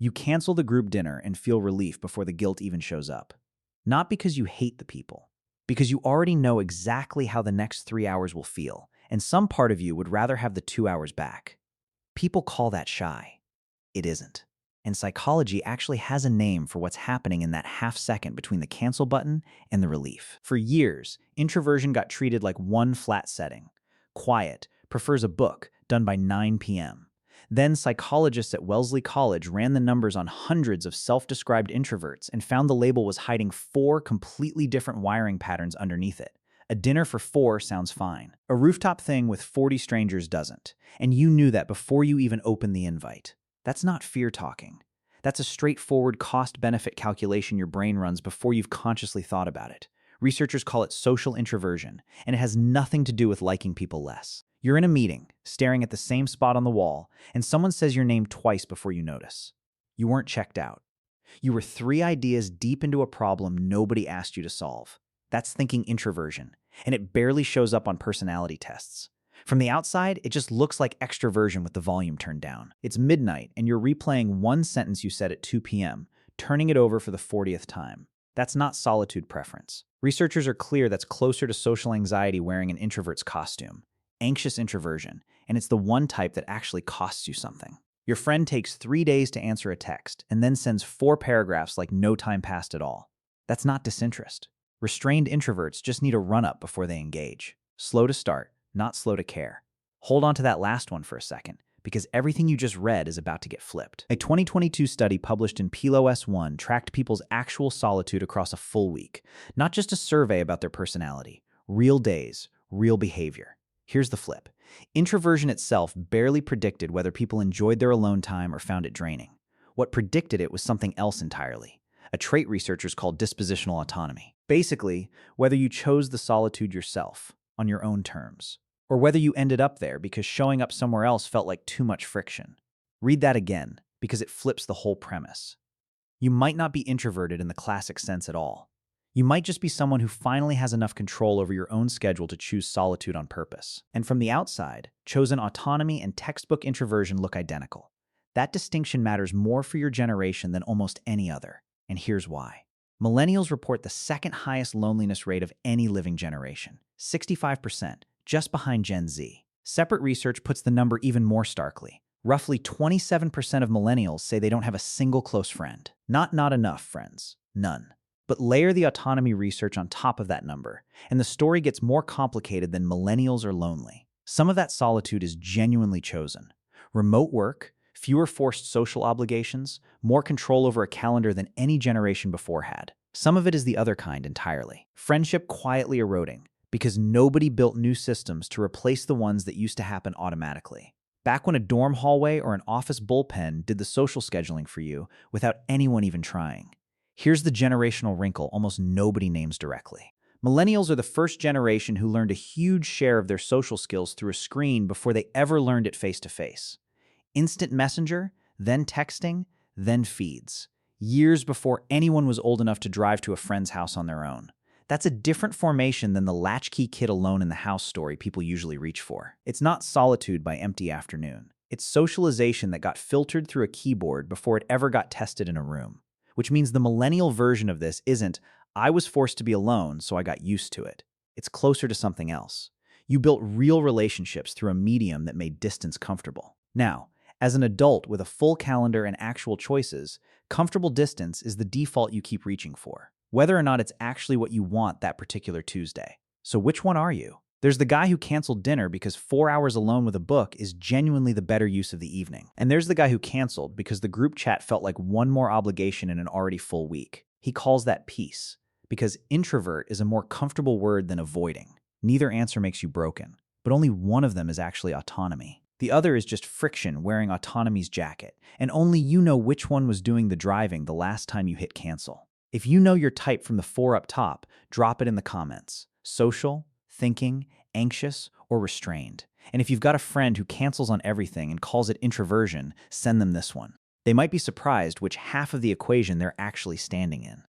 You cancel the group dinner and feel relief before the guilt even shows up. Not because you hate the people, because you already know exactly how the next 3 hours will feel, and some part of you would rather have the 2 hours back. People call that shy. It isn't. And psychology actually has a name for what's happening in that half second between the cancel button and the relief. For years, introversion got treated like one flat setting. Quiet, prefers a book, done by 9 p.m. Then psychologists at Wellesley College ran the numbers on hundreds of self-described introverts and found the label was hiding 4 completely different wiring patterns underneath it. A dinner for 4 sounds fine. A rooftop thing with 40 strangers doesn't. And you knew that before you even opened the invite. That's not fear talking. That's a straightforward cost-benefit calculation your brain runs before you've consciously thought about it. Researchers call it social introversion, and it has nothing to do with liking people less. You're in a meeting, staring at the same spot on the wall, and someone says your name twice before you notice. You weren't checked out. You were 3 ideas deep into a problem nobody asked you to solve. That's thinking introversion, and it barely shows up on personality tests. From the outside, it just looks like extroversion with the volume turned down. It's midnight, and you're replaying one sentence you said at 2 p.m., turning it over for the 40th time. That's not solitude preference. Researchers are clear that's closer to social anxiety wearing an introvert's costume. Anxious introversion, and it's the one type that actually costs you something. Your friend takes 3 days to answer a text, and then sends 4 paragraphs like no time passed at all. That's not disinterest. Restrained introverts just need a run-up before they engage. Slow to start, not slow to care. Hold on to that last one for a second, because everything you just read is about to get flipped. A 2022 study published in PLOS One tracked people's actual solitude across a full week, not just a survey about their personality. Real days, real behavior. Here's the flip. Introversion itself barely predicted whether people enjoyed their alone time or found it draining. What predicted it was something else entirely, a trait researchers call dispositional autonomy. Basically, whether you chose the solitude yourself, on your own terms, or whether you ended up there because showing up somewhere else felt like too much friction. Read that again, because it flips the whole premise. You might not be introverted in the classic sense at all. You might just be someone who finally has enough control over your own schedule to choose solitude on purpose. And from the outside, chosen autonomy and textbook introversion look identical. That distinction matters more for your generation than almost any other, and here's why. Millennials report the second highest loneliness rate of any living generation, 65%, just behind Gen Z. Separate research puts the number even more starkly. Roughly 27% of millennials say they don't have a single close friend. Not enough friends. None. But layer the autonomy research on top of that number, and the story gets more complicated than millennials are lonely. Some of that solitude is genuinely chosen. Remote work, fewer forced social obligations, more control over a calendar than any generation before had. Some of it is the other kind entirely. Friendship quietly eroding, because nobody built new systems to replace the ones that used to happen automatically. Back when a dorm hallway or an office bullpen did the social scheduling for you without anyone even trying. Here's the generational wrinkle almost nobody names directly. Millennials are the first generation who learned a huge share of their social skills through a screen before they ever learned it face-to-face. Instant messenger, then texting, then feeds. Years before anyone was old enough to drive to a friend's house on their own. That's a different formation than the latchkey kid alone in the house story people usually reach for. It's not solitude by empty afternoon. It's socialization that got filtered through a keyboard before it ever got tested in a room. Which means the millennial version of this isn't, I was forced to be alone, so I got used to it. It's closer to something else. You built real relationships through a medium that made distance comfortable. Now, as an adult with a full calendar and actual choices, comfortable distance is the default you keep reaching for, whether or not it's actually what you want that particular Tuesday. So which one are you? There's the guy who canceled dinner because 4 hours alone with a book is genuinely the better use of the evening. And there's the guy who canceled because the group chat felt like one more obligation in an already full week. He calls that peace, because introvert is a more comfortable word than avoiding. Neither answer makes you broken, but only one of them is actually autonomy. The other is just friction wearing autonomy's jacket, and only you know which one was doing the driving the last time you hit cancel. If you know your type from the 4 up top, drop it in the comments. Social, thinking, anxious, or restrained. And if you've got a friend who cancels on everything and calls it introversion, send them this one. They might be surprised which half of the equation they're actually standing in.